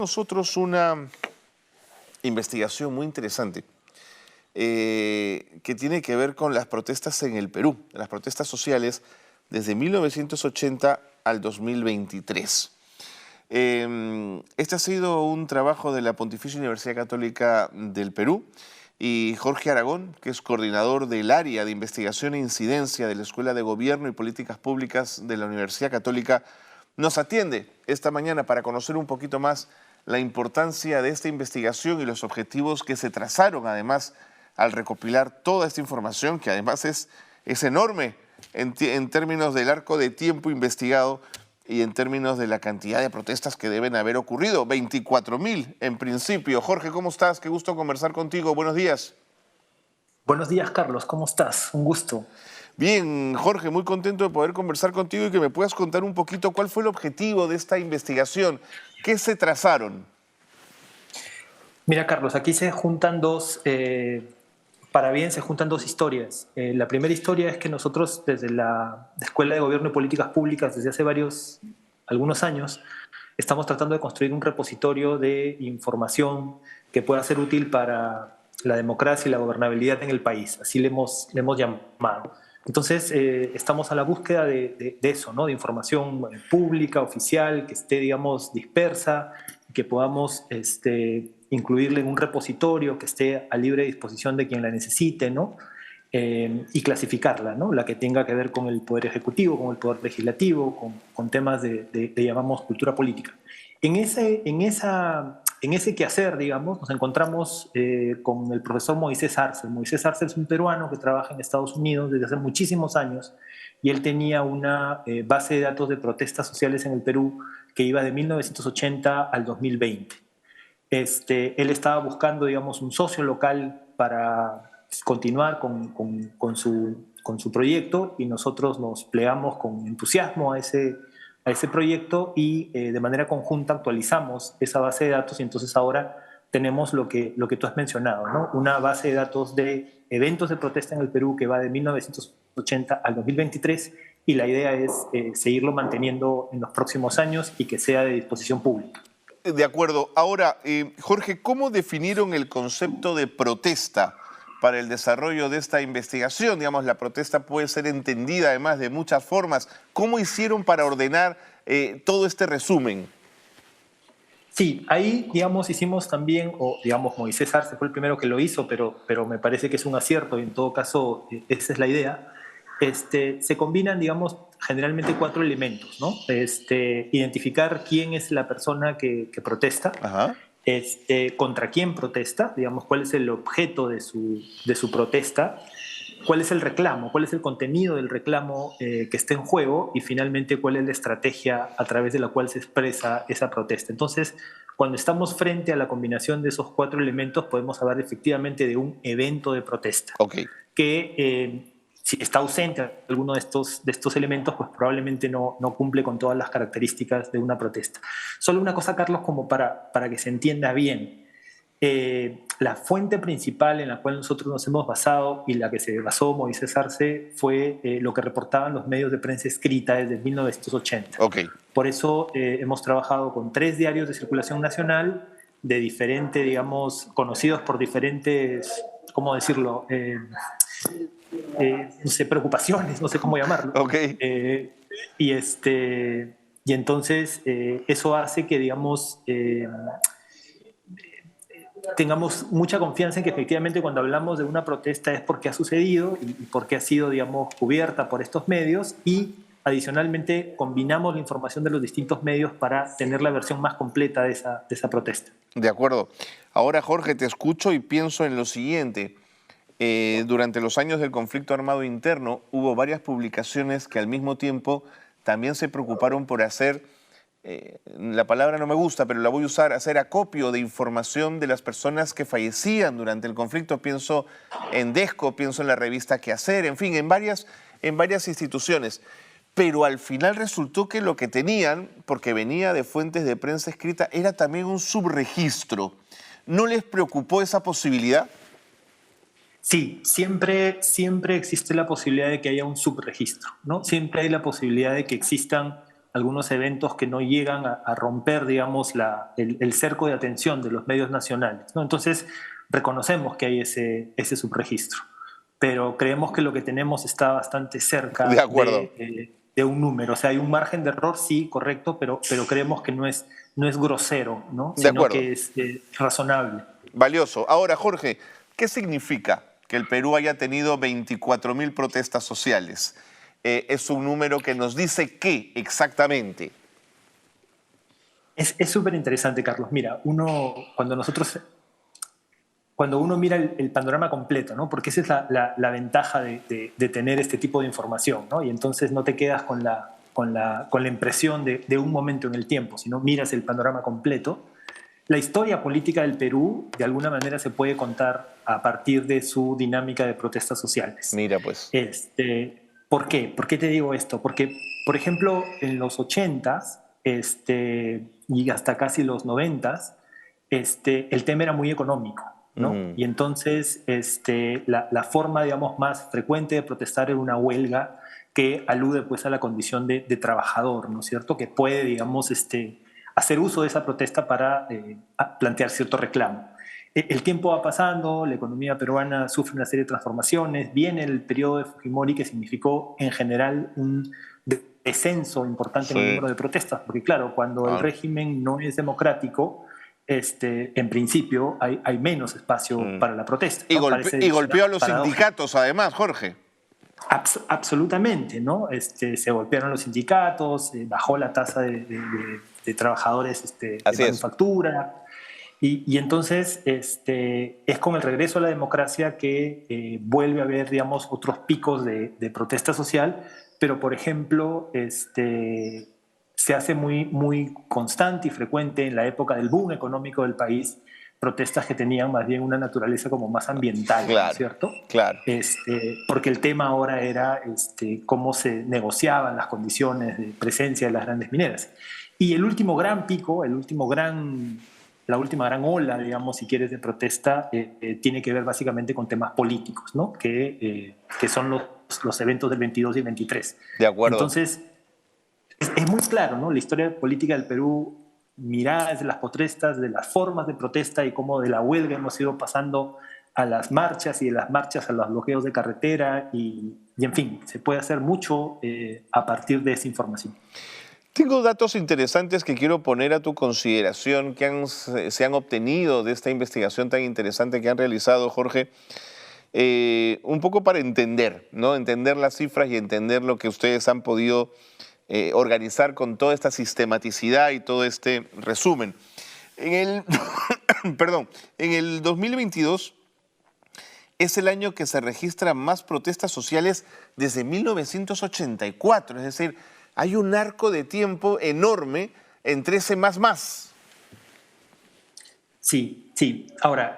Nosotros una investigación muy interesante que tiene que ver con las protestas en el Perú, las protestas sociales desde 1980 al 2023. Este ha sido un trabajo de la Pontificia Universidad Católica del Perú y Jorge Aragón, que es coordinador del área de investigación e incidencia de la Escuela de Gobierno y Políticas Públicas de la Universidad Católica, nos atiende esta mañana para conocer un poquito más la importancia de esta investigación y los objetivos que se trazaron, además, al recopilar toda esta información, que además es enorme en términos del arco de tiempo investigado y en términos de la cantidad de protestas que deben haber ocurrido. 24.000 en principio. Jorge, ¿cómo estás? Qué gusto conversar contigo. Buenos días. Buenos días, Carlos. ¿Cómo estás? Un gusto. Bien, Jorge, muy contento de poder conversar contigo y que me puedas contar un poquito cuál fue el objetivo de esta investigación. ¿Qué se trazaron? Mira, Carlos, aquí se juntan se juntan dos historias. La primera historia es que nosotros desde la Escuela de Gobierno y Políticas Públicas, desde hace algunos años, estamos tratando de construir un repositorio de información que pueda ser útil para la democracia y la gobernabilidad en el país. Así le hemos llamado. Entonces, estamos a la búsqueda de eso, ¿no? De información pública, oficial, que esté, digamos, dispersa, que podamos incluirla en un repositorio que esté a libre disposición de quien la necesite, ¿no? Y clasificarla, ¿no? La que tenga que ver con el Poder Ejecutivo, con el Poder Legislativo, con temas de llamamos cultura política. En ese quehacer, digamos, nos encontramos con el profesor Moisés Arce. Moisés Arce es un peruano que trabaja en Estados Unidos desde hace muchísimos años y él tenía una base de datos de protestas sociales en el Perú que iba de 1980 al 2020. Él estaba buscando, digamos, un socio local para continuar con su proyecto y nosotros nos plegamos con entusiasmo a ese proyecto y de manera conjunta actualizamos esa base de datos y entonces ahora tenemos lo que tú has mencionado, ¿no? Una base de datos de eventos de protesta en el Perú que va de 1980 al 2023 y la idea es seguirlo manteniendo en los próximos años y que sea de disposición pública. De acuerdo. Ahora, Jorge, ¿cómo definieron el concepto de protesta para el desarrollo de esta investigación? Digamos, la protesta puede ser entendida además de muchas formas. ¿Cómo hicieron para ordenar todo este resumen? Sí, ahí, digamos, hicimos también, o digamos, Moisés Arce fue el primero que lo hizo, pero me parece que es un acierto y en todo caso esa es la idea. Se combinan, digamos, generalmente 4 elementos, ¿no? Identificar quién es la persona que protesta, Ajá. contra quién protesta, digamos, cuál es el objeto de su protesta, cuál es el reclamo, cuál es el contenido del reclamo que está en juego y finalmente cuál es la estrategia a través de la cual se expresa esa protesta. Entonces, cuando estamos frente a la combinación de esos 4 elementos, podemos hablar efectivamente de un evento de protesta. Okay. Que si está ausente alguno de estos elementos, pues probablemente no cumple con todas las características de una protesta. Solo una cosa, Carlos, como para que se entienda bien. La fuente principal en la cual nosotros nos hemos basado y la que se basó Moisés Arce fue lo que reportaban los medios de prensa escrita desde 1980. Okay. Por eso hemos trabajado con 3 diarios de circulación nacional de diferente, digamos, conocidos por diferentes, ¿cómo decirlo? No sé, preocupaciones, no sé cómo llamarlo. Okay. Y entonces eso hace que, digamos, tengamos mucha confianza en que efectivamente cuando hablamos de una protesta es porque ha sucedido y porque ha sido, digamos, cubierta por estos medios y adicionalmente combinamos la información de los distintos medios para tener la versión más completa de esa protesta. De acuerdo. Ahora, Jorge, te escucho y pienso en lo siguiente. Durante los años del conflicto armado interno hubo varias publicaciones que al mismo tiempo también se preocuparon por hacer, la palabra no me gusta, pero la voy a usar, hacer acopio de información de las personas que fallecían durante el conflicto. Pienso en Desco, pienso en la revista Quehacer, en fin, en varias instituciones. Pero al final resultó que lo que tenían, porque venía de fuentes de prensa escrita, era también un subregistro. ¿No les preocupó esa posibilidad? Sí, siempre existe la posibilidad de que haya un subregistro, ¿no? Siempre hay la posibilidad de que existan algunos eventos que no llegan a romper, digamos, el cerco de atención de los medios nacionales, ¿no? Entonces, reconocemos que hay ese subregistro, pero creemos que lo que tenemos está bastante De cerca acuerdo. de un número. O sea, hay un margen de error, sí, correcto, pero creemos que no es grosero, ¿no? De Sino acuerdo. que es razonable. Valioso. Ahora, Jorge, ¿qué significa que el Perú haya tenido 24.000 protestas sociales? Es un número que nos dice qué exactamente. Es súper interesante, Carlos. Mira, cuando uno mira el panorama completo, ¿no? Porque esa es la ventaja de tener este tipo de información, ¿no? Y entonces no te quedas con la impresión de un momento en el tiempo, sino miras el panorama completo. La historia política del Perú, de alguna manera, se puede contar a partir de su dinámica de protestas sociales. Mira, pues. ¿Por qué? ¿Por qué te digo esto? Porque, por ejemplo, en los 80s y hasta casi los 90s, el tema era muy económico, ¿no? Mm, Y entonces la forma, digamos, más frecuente de protestar era una huelga que alude pues a la condición de trabajador, ¿no es cierto? Que puede, digamos, hacer uso de esa protesta para plantear cierto reclamo. El tiempo va pasando, la economía peruana sufre una serie de transformaciones, viene el periodo de Fujimori que significó en general un descenso importante en el sí, número de protestas, porque claro, cuando el claro. régimen no es democrático, en principio hay menos espacio Mm. para la protesta, ¿no? Y Parece golpeó a los paradójico. sindicatos, además, Jorge. Absolutamente, ¿no? Se golpearon los sindicatos, bajó la tasa de trabajadores de Así es. manufactura, y entonces es con el regreso a la democracia que vuelve a haber, digamos, otros picos de protesta social, pero, por ejemplo, se hace muy constante y frecuente en la época del boom económico del país protestas que tenían más bien una naturaleza como más ambiental, ¿no es Claro, cierto? claro. Porque el tema ahora era cómo se negociaban las condiciones de presencia de las grandes mineras. Y el último gran pico, la última gran ola, digamos, si quieres, de protesta, tiene que ver básicamente con temas políticos, ¿no? Que son los eventos del 22 y el 23. De acuerdo. Entonces, es muy claro, ¿no? La historia política del Perú, mirada desde las protestas, de las formas de protesta y cómo de la huelga hemos ido pasando a las marchas y de las marchas a los bloqueos de carretera y en fin, se puede hacer mucho a partir de esa información. Tengo datos interesantes que quiero poner a tu consideración que se han obtenido de esta investigación tan interesante que han realizado, Jorge. Un poco para entender, ¿no? Entender las cifras y entender lo que ustedes han podido organizar con toda esta sistematicidad y todo este resumen. En el, perdón, en el 2022 es el año que se registran más protestas sociales desde 1984, es decir, hay un arco de tiempo enorme entre ese más. Sí, sí. Ahora,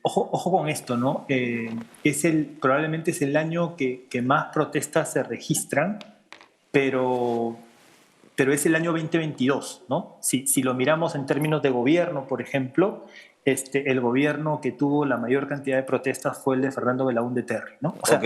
ojo con esto, ¿no? Probablemente es el año que más protestas se registran, pero es el año 2022, ¿no? Si lo miramos en términos de gobierno, por ejemplo, el gobierno que tuvo la mayor cantidad de protestas fue el de Fernando Belaúnde Terry, ¿no? O Ok, sea,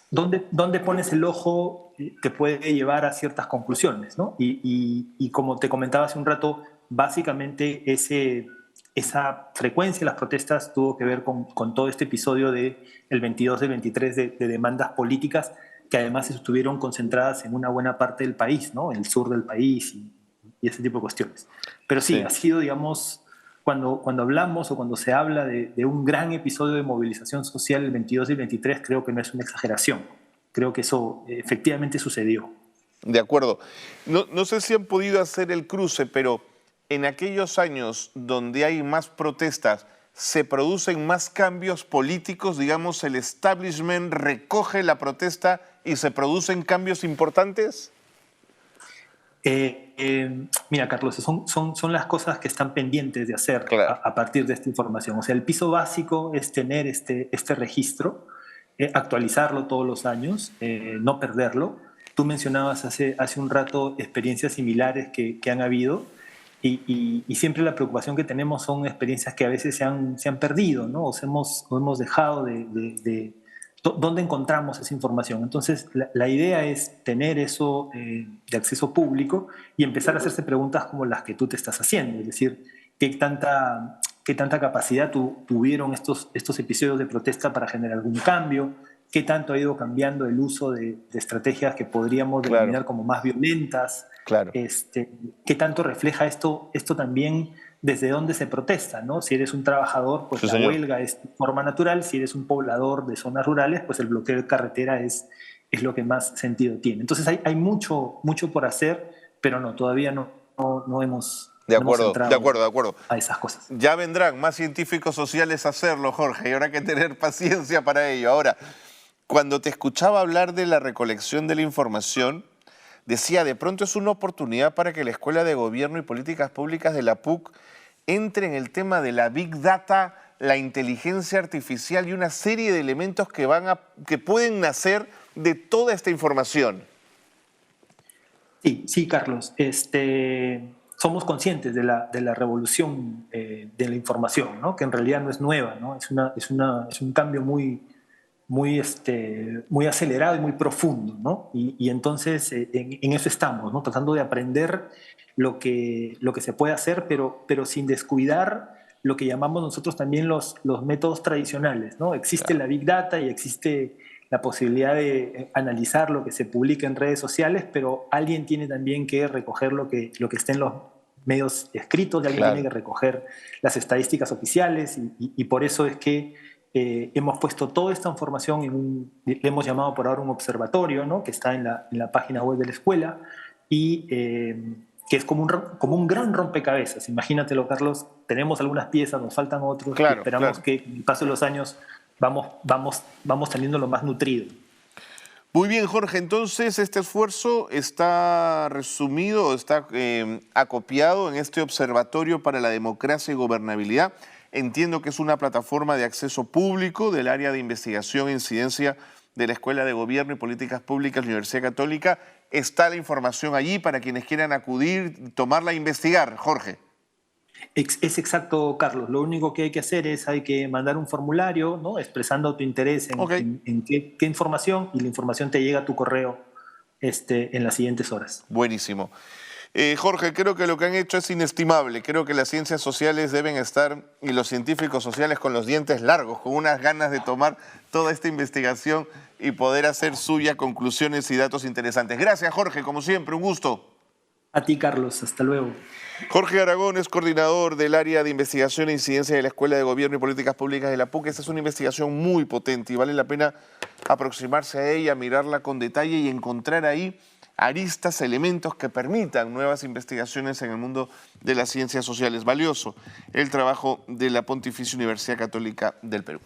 ¿dónde pones el ojo te puede llevar a ciertas conclusiones, ¿no? Y como te comentaba hace un rato, básicamente esa frecuencia de las protestas tuvo que ver con todo este episodio del 22 del 23 de demandas políticas que además estuvieron concentradas en una buena parte del país, ¿no? En el sur del país y ese tipo de cuestiones. Pero sí, sí. ha sido, digamos, cuando hablamos o cuando se habla de un gran episodio de movilización social el 22 y el 23, creo que no es una exageración. Creo que eso efectivamente sucedió. De acuerdo. No sé si han podido hacer el cruce, pero en aquellos años donde hay más protestas, ¿se producen más cambios políticos? Digamos, ¿el establishment recoge la protesta y se producen cambios importantes? Mira, Carlos, son las cosas que están pendientes de hacer Claro. a partir de esta información. O sea, el piso básico es tener este registro, actualizarlo todos los años, no perderlo. Tú mencionabas hace un rato experiencias similares que han habido y siempre la preocupación que tenemos son experiencias que a veces se han perdido, ¿no? O hemos dejado ¿dónde encontramos esa información? Entonces, la idea es tener eso de acceso público y empezar a hacerse preguntas como las que tú te estás haciendo, es decir, qué tanta capacidad tuvieron estos episodios de protesta para generar algún cambio, qué tanto ha ido cambiando el uso de estrategias que podríamos denominar como más violentas, Claro. qué tanto refleja esto también desde dónde se protesta, ¿no? Si eres un trabajador, pues Sí, la señor. huelga es de forma natural; si eres un poblador de zonas rurales, pues el bloqueo de carretera es lo que más sentido tiene. Entonces hay mucho por hacer, pero no, todavía no hemos De no hemos acuerdo, de entrado acuerdo, de acuerdo. a esas cosas. Ya vendrán más científicos sociales a hacerlo, Jorge, y habrá que tener paciencia para ello. Ahora, cuando te escuchaba hablar de la recolección de la información, decía, de pronto es una oportunidad para que la Escuela de Gobierno y Políticas Públicas de la PUC entre en el tema de la Big Data, la inteligencia artificial y una serie de elementos que pueden nacer de toda esta información. Sí, Carlos. Somos conscientes de la revolución de la información, ¿no? Que en realidad no es nueva, ¿no? Es un cambio muy acelerado y muy profundo, ¿no? Y entonces en eso estamos, ¿no? Tratando de aprender lo que se puede hacer, pero sin descuidar lo que llamamos nosotros también los métodos tradicionales, ¿no? Existe Claro. la Big Data y existe la posibilidad de analizar lo que se publica en redes sociales, pero alguien tiene también que recoger lo que está en los medios escritos, y alguien tiene Claro. que recoger las estadísticas oficiales, y por eso es que hemos puesto toda esta información le hemos llamado por ahora un observatorio, ¿no? Que está en la página web de la escuela, y que es como un gran rompecabezas. Imagínatelo, Carlos, tenemos algunas piezas, nos faltan otros, y Claro, esperamos claro. que con el paso de los años vamos teniendo lo más nutrido. Muy bien, Jorge, entonces este esfuerzo está resumido, está acopiado en este Observatorio para la Democracia y Gobernabilidad. Entiendo que es una plataforma de acceso público del área de investigación e incidencia de la Escuela de Gobierno y Políticas Públicas de la Universidad Católica. Está la información allí para quienes quieran acudir, tomarla e investigar, Jorge. Es exacto, Carlos. Lo único que hay que hacer es hay que mandar un formulario, ¿no? Expresando tu interés Ok. en qué información, y la información te llega a tu correo en las siguientes horas. Buenísimo. Jorge, creo que lo que han hecho es inestimable. Creo que las ciencias sociales deben estar, y los científicos sociales, con los dientes largos, con unas ganas de tomar toda esta investigación y poder hacer suya conclusiones y datos interesantes. Gracias, Jorge, como siempre, un gusto. A ti, Carlos. Hasta luego. Jorge Aragón es coordinador del área de investigación e incidencia de la Escuela de Gobierno y Políticas Públicas de la PUC. Esta es una investigación muy potente y vale la pena aproximarse a ella, mirarla con detalle y encontrar ahí aristas, elementos que permitan nuevas investigaciones en el mundo de las ciencias sociales. Valioso el trabajo de la Pontificia Universidad Católica del Perú.